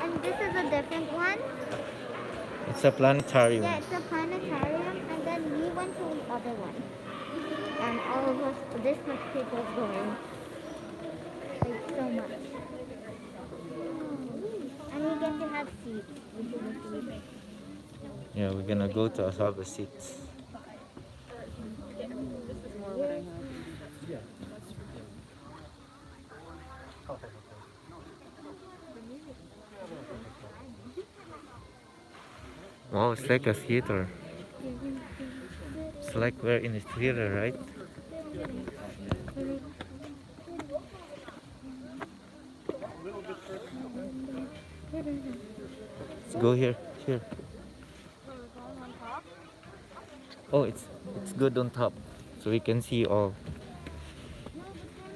And this is a different one. It's a planetarium. Yeah, it's a planetarium. And then we went to the other one. And all of us, this much people going. Like so much. And we get to have seats, which is a food. Yeah, we're gonna go to have a seat. Wow, it's like a theater. It's like we're in a theater, right? Let's go here. Here. Oh, it's good on top, so we can see all.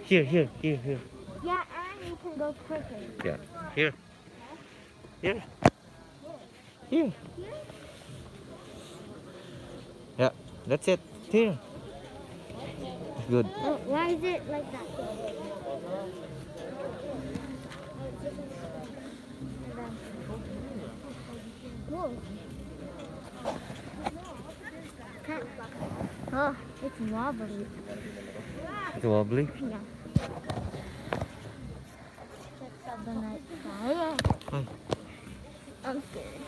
Here, here, here, here. Yeah, and you can go quicker. Yeah, here, here, here. Yeah, that's it. Here. Good. Oh, why is it like that? Whoa. Oh, it's wobbly. It's wobbly. Yeah. That's of the night sky. Oh, I'm scared.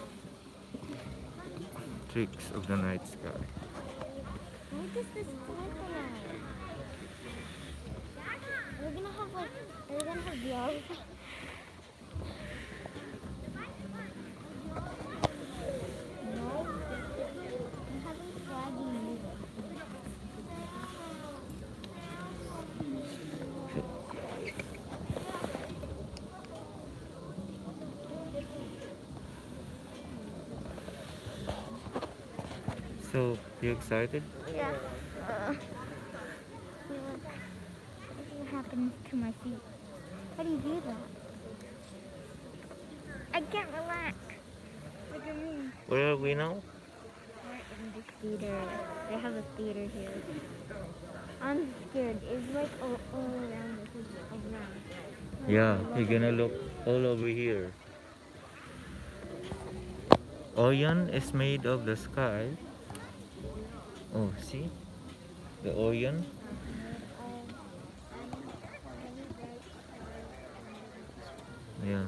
tricks of the night sky. What is this tonight? We're gonna have like, are we gonna have vlogs? No. I'm having swaggy music. So, you excited? Yeah. Look. What happened to my feet? How do you do that? I can't relax. Look at me. Where are we now? We're in the theater. They have a theater here. I'm scared. It's like all around us. It's around. Yeah, we're gonna look all over here. Orion is made of the sky. Oh, see? The Orion. Yeah.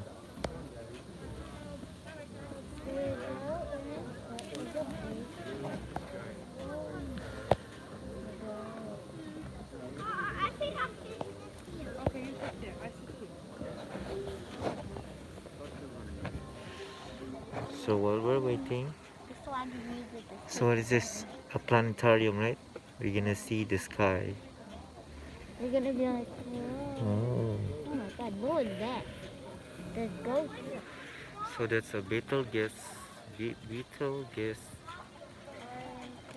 So while we're waiting, so what is this? A planetarium, right? We're gonna see the sky. You're gonna be like, whoa. Oh. Oh my god, what was that? The ghost. So that's a Betelgeuse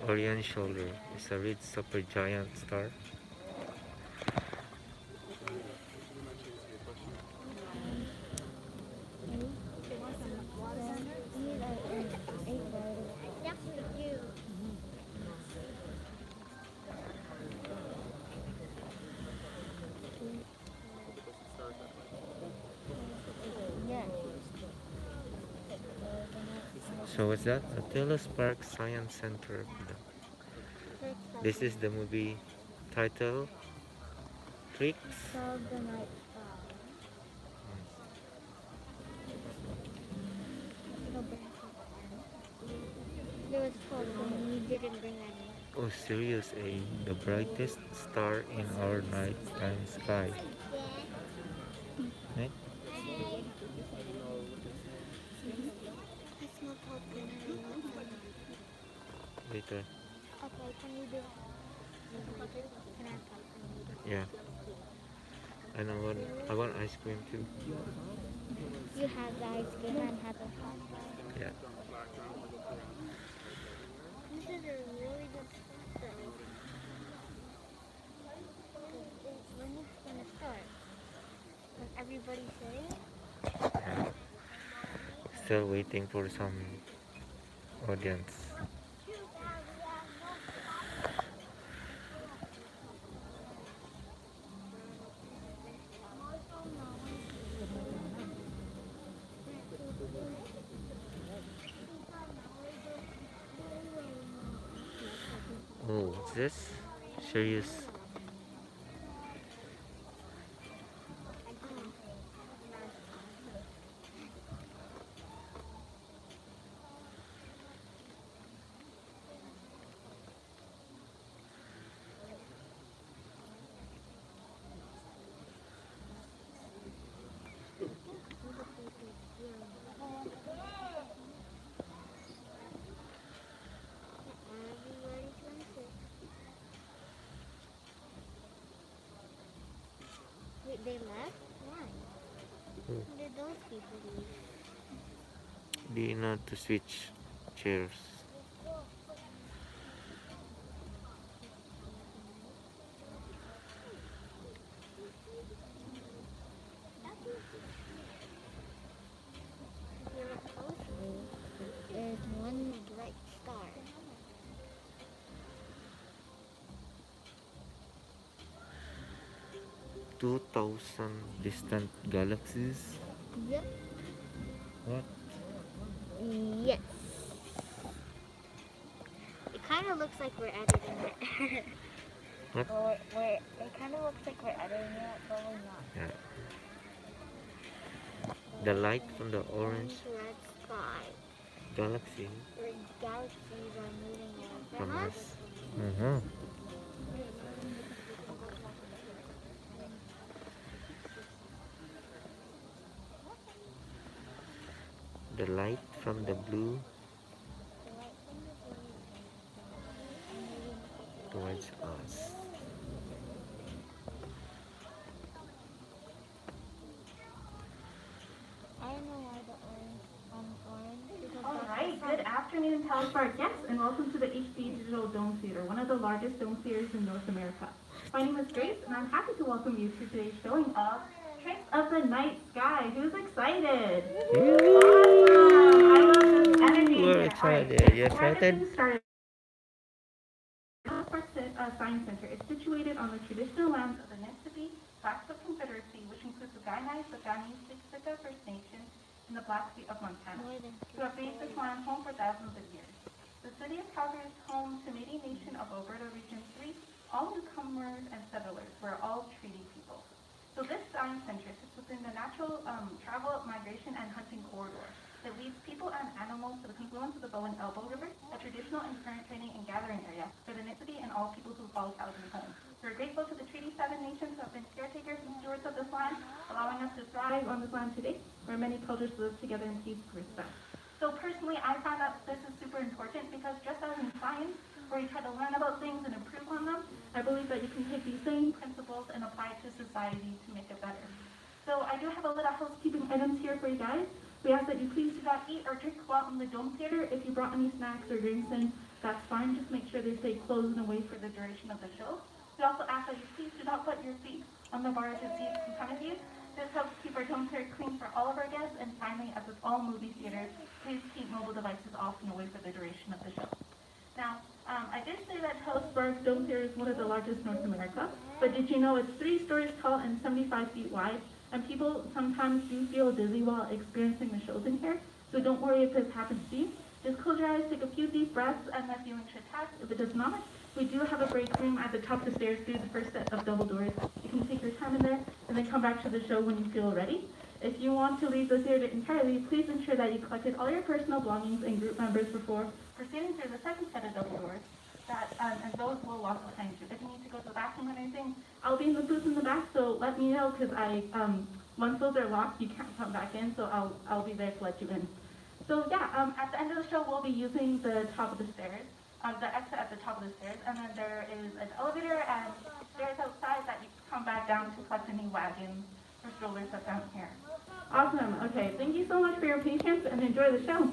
Orion shoulder. It's a red supergiant star. So what's that? The Telus Park Science Center. This is the movie title. Tricks. Of the night sky. There was 12 and we didn't bring any. Oh, Sirius A, the brightest star in our nighttime sky. Right? I smell popcorn. Later. Okay, can you do it? Can I have popcorn? Yeah. And I want ice cream too. You have the ice cream and have the popcorn. Yeah. This is a really good spot though. When is it gonna start? Does everybody say it? Yeah. Still waiting for some audience. what's this? Serious. Wait, they left? Why? Who? When did those people leave? Di know to switch chairs. If you look closely, there's one bright star. 2,000 distant galaxies. Yep. What? Yes. It kind of looks like we're editing it. What? It kind of looks like we're editing it, but we're not. Yeah. The light from the orange Red sky. galaxy Where galaxies are moving away from from us. us. Mm-hmm. The light from the blue towards us. I don't know why the orange. All right, good afternoon, Telus guests, and welcome to the HD Digital Dome Theater, one of the largest dome theaters in North America. My name is Grace, and I'm happy to welcome you to today's showing of Tricks of the Night Sky. Who's excited? Awesome! I love this energy. We're here. excited. All right, You before I get excited? things started, Telus Science Center is situated on the traditional lands of the Nittany Blackfoot Confederacy, which includes the Guyanese, the Guyanese, Siksika First Nation, and the Blackfeet of Montana, who have made this land home for thousands of years. The city of Calgary is home to Métis Nation of Alberta Region 3, all newcomers and settlers, who are all treaty people. So this science center sits within the natural travel, migration, and hunting corridor that leads people and animals to the confluence of the Bow and Elbow River, a traditional and current training and gathering area for the Nittany and all people who call Calgary home. We're grateful to the Treaty 7 nations who have been caretakers and stewards of this land, allowing us to thrive on this land today, where many cultures live together in peace and respect. So personally, I find that this is super important because just as in science, where you try to learn about things and improve on them, I believe that you can take these same principles and apply it to society to make it better. So I do have a little housekeeping items here for you guys. We ask that you please do not eat or drink while in the dome theater. If you brought any snacks or drinks in, that's fine. Just make sure they stay closed and away for the duration of the show. We also ask that you please do not put your feet on the bars or seats in front of you. This helps keep our dome theater clean for all of our guests. And finally, as with all movie theaters, please keep mobile devices off and away for the duration of the show. Now, I did say that Telus Dome Theater is one of the largest in North America, but did you know it's 3 stories tall and 75 feet wide? And people sometimes do feel dizzy while experiencing the shows in here, so don't worry if this happens to you. Just close your eyes, take a few deep breaths, and that feeling should pass. If it does not, we do have a break room at the top of the stairs through the first set of double doors. You can take your time in there, and then come back to the show when you feel ready. If you want to leave the theater entirely, please ensure that you collected all your personal belongings and group members before proceeding through the second set of double doors. And those will lock behind you. If you need to go to the bathroom or anything, I'll be in the booth in the back, so let me know, because once those are locked, you can't come back in, so I'll be there to let you in. So yeah, at the end of the show, we'll be using the top of the stairs, the exit at the top of the stairs, and then there is an elevator and stairs outside that you come back down to collect any wagons or strollers that's down here. Awesome. Okay, thank you so much for your patience, and enjoy the show.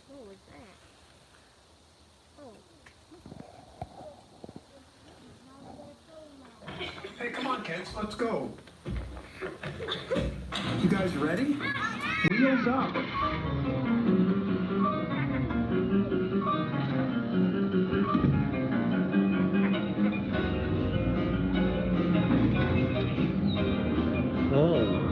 What was that? Oh. Hey, come on, kids, let's go. You guys ready? Wheels up. Oh.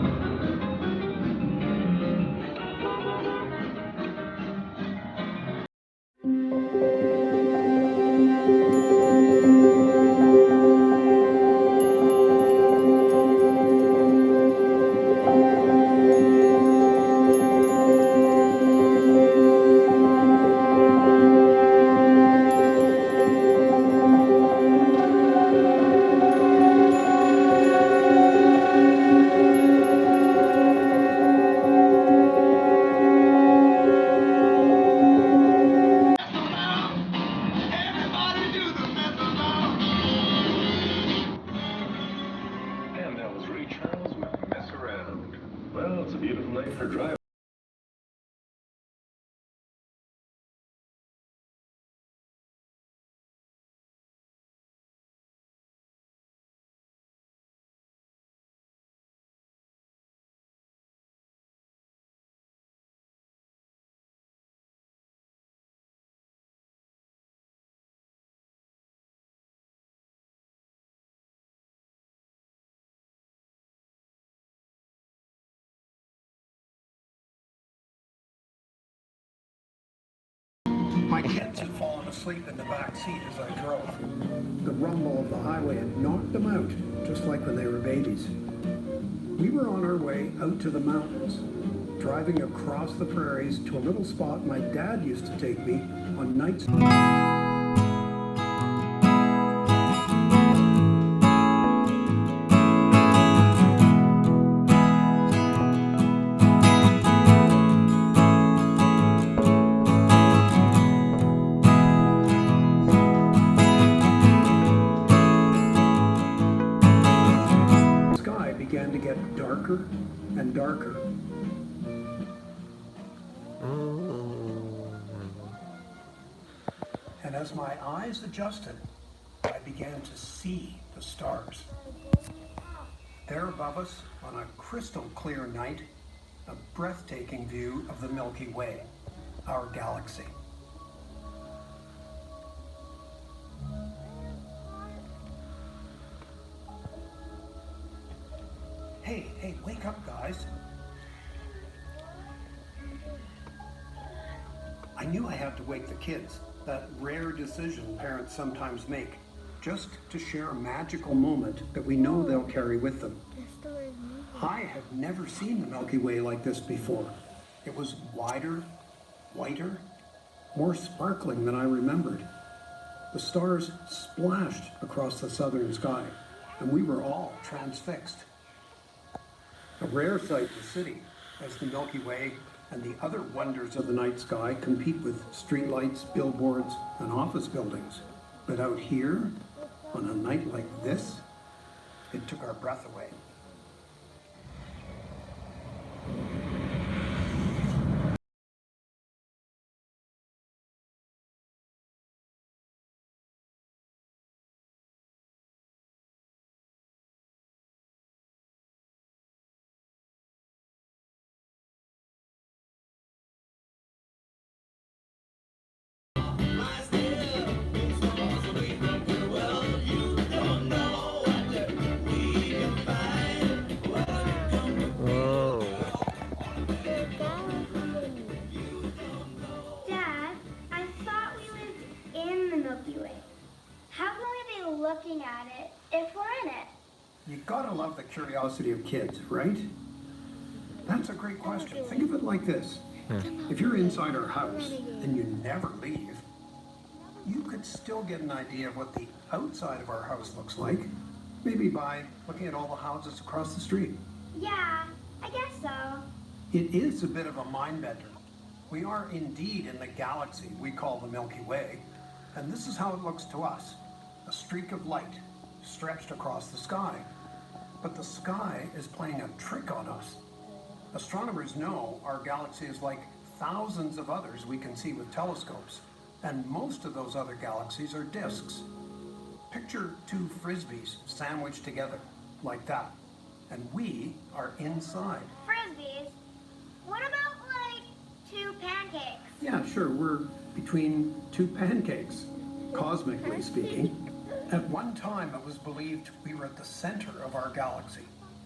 And that was Ray Charles with Mess Around. Well, it's a beautiful night for driving. My kids had fallen asleep in the back seat as I drove. The rumble of the highway had knocked them out, just like when they were babies. We were on our way out to the mountains, driving across the prairies to a little spot my dad used to take me on nights. The sky began to get darker and darker. Oh. And as my eyes adjusted, I began to see the stars. There above us, on a crystal clear night, a breathtaking view of the Milky Way, our galaxy. Hey, wake up, guys. I knew I had to wake the kids, that rare decision parents sometimes make, just to share a magical moment that we know they'll carry with them. I had never seen the Milky Way like this before. It was wider, whiter, more sparkling than I remembered. The stars splashed across the southern sky, and we were all transfixed. A rare sight to see, as the Milky Way and the other wonders of the night sky compete with streetlights, billboards, and office buildings. But out here, on a night like this, it took our breath away. Oh. Dad, I thought we lived in the Milky Way. How can we be looking at it if we're in it? You gotta love the curiosity of kids, right? That's a great question. Think of it like this. If you're inside our house and you never leave, you could still get an idea of what the outside of our house looks like, maybe by looking at all the houses across the street. Yeah, I guess so. It is a bit of a mind bender. We are indeed in the galaxy we call the Milky Way, and this is how it looks to us. A streak of light stretched across the sky. But the sky is playing a trick on us. Astronomers know our galaxy is like thousands of others we can see with telescopes, and most of those other galaxies are disks. Picture two frisbees sandwiched together, like that. and we are inside. Frisbees? What about, like, 2 pancakes? Yeah, sure, we're between 2 pancakes, cosmically speaking. At one time, it was believed we were at the center of our galaxy,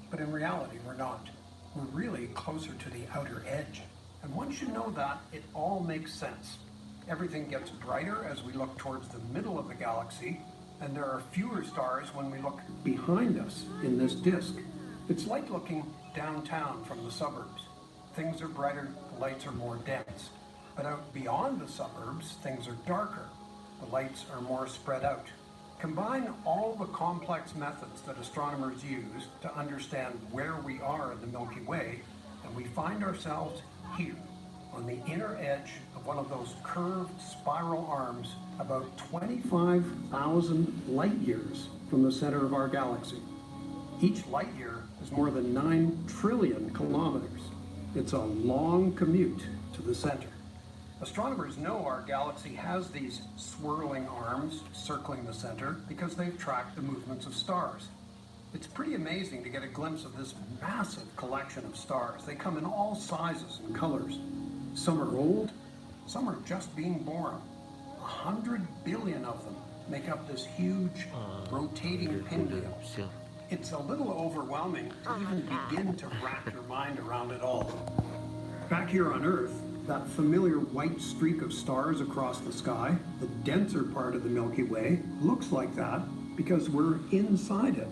but in reality, we're not. We're really closer to the outer edge. And once you know that, it all makes sense. Everything gets brighter as we look towards the middle of the galaxy, and there are fewer stars when we look behind us in this disk. It's like looking downtown from the suburbs. Things are brighter, the lights are more dense. But out beyond the suburbs, things are darker. The lights are more spread out. Combine all the complex methods that astronomers use to understand where we are in the Milky Way, and we find ourselves here, on the inner edge of one of those curved spiral arms about 25,000 light years from the center of our galaxy. Each light year is more than 9 trillion kilometers. It's a long commute to the center. Astronomers know our galaxy has these swirling arms circling the center because they've tracked the movements of stars. It's pretty amazing to get a glimpse of this massive collection of stars. They come in all sizes and colors. Some are old, some are just being born. 100 billion of them make up this huge rotating pinwheel. It's a little overwhelming to even begin to wrap your mind around it all. Back here on Earth, that familiar white streak of stars across the sky, the denser part of the Milky Way, looks like that because we're inside it.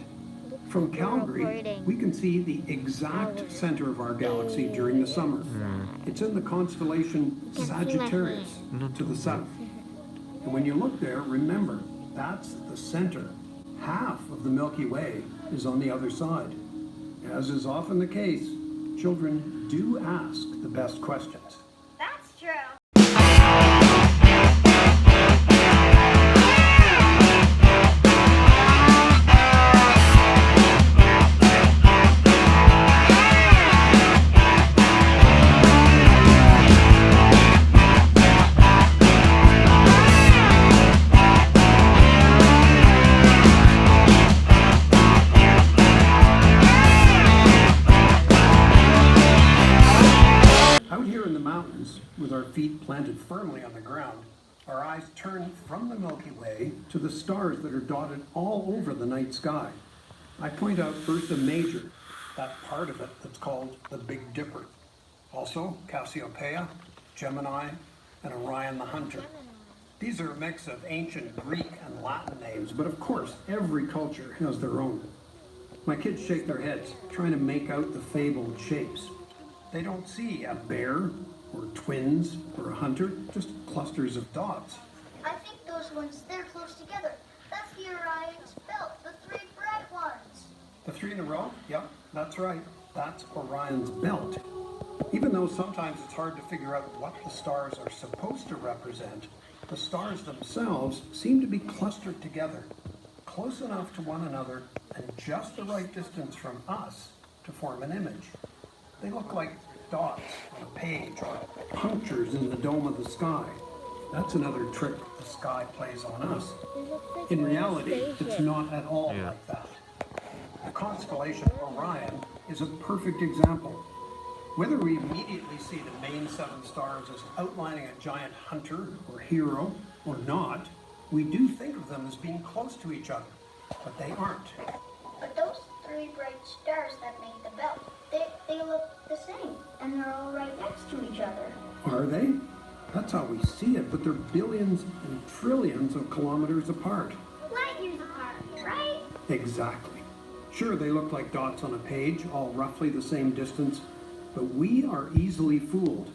From Calgary, we can see the exact center of our galaxy during the summer. It's in the constellation Sagittarius to the south. And when you look there, remember, that's the center. Half of the Milky Way is on the other side. As is often the case, children do ask the best questions. That's true. With our feet planted firmly on the ground, our eyes turn from the Milky Way to the stars that are dotted all over the night sky. I point out first the major, that part of it that's called the Big Dipper. Also Cassiopeia, Gemini, and Orion the Hunter. These are a mix of ancient Greek and Latin names, but of course every culture has their own. My kids shake their heads, trying to make out the fabled shapes. They don't see a bear, or twins, or a hunter, just clusters of dots. I think those ones, they're close together. That's the Orion's belt, the 3 bright ones. The 3 in a row? Yep, that's right. That's Orion's belt. Even though sometimes it's hard to figure out what the stars are supposed to represent, the stars themselves seem to be clustered together, close enough to one another and just the right distance from us to form an image. They look like dots on a page or punctures in the dome of the sky. That's another trick the sky plays on us. In reality, it's not at all like that. The constellation Orion is a perfect example. Whether we immediately see the main 7 stars as outlining a giant hunter or hero or not, we do think of them as being close to each other, but they aren't. But those 3 bright stars that make the belt, they look the same, and they're all right next to each other. Are they? That's how we see it, but they're billions and trillions of kilometers apart. Light years apart, right? Exactly. Sure, they look like dots on a page, all roughly the same distance, but we are easily fooled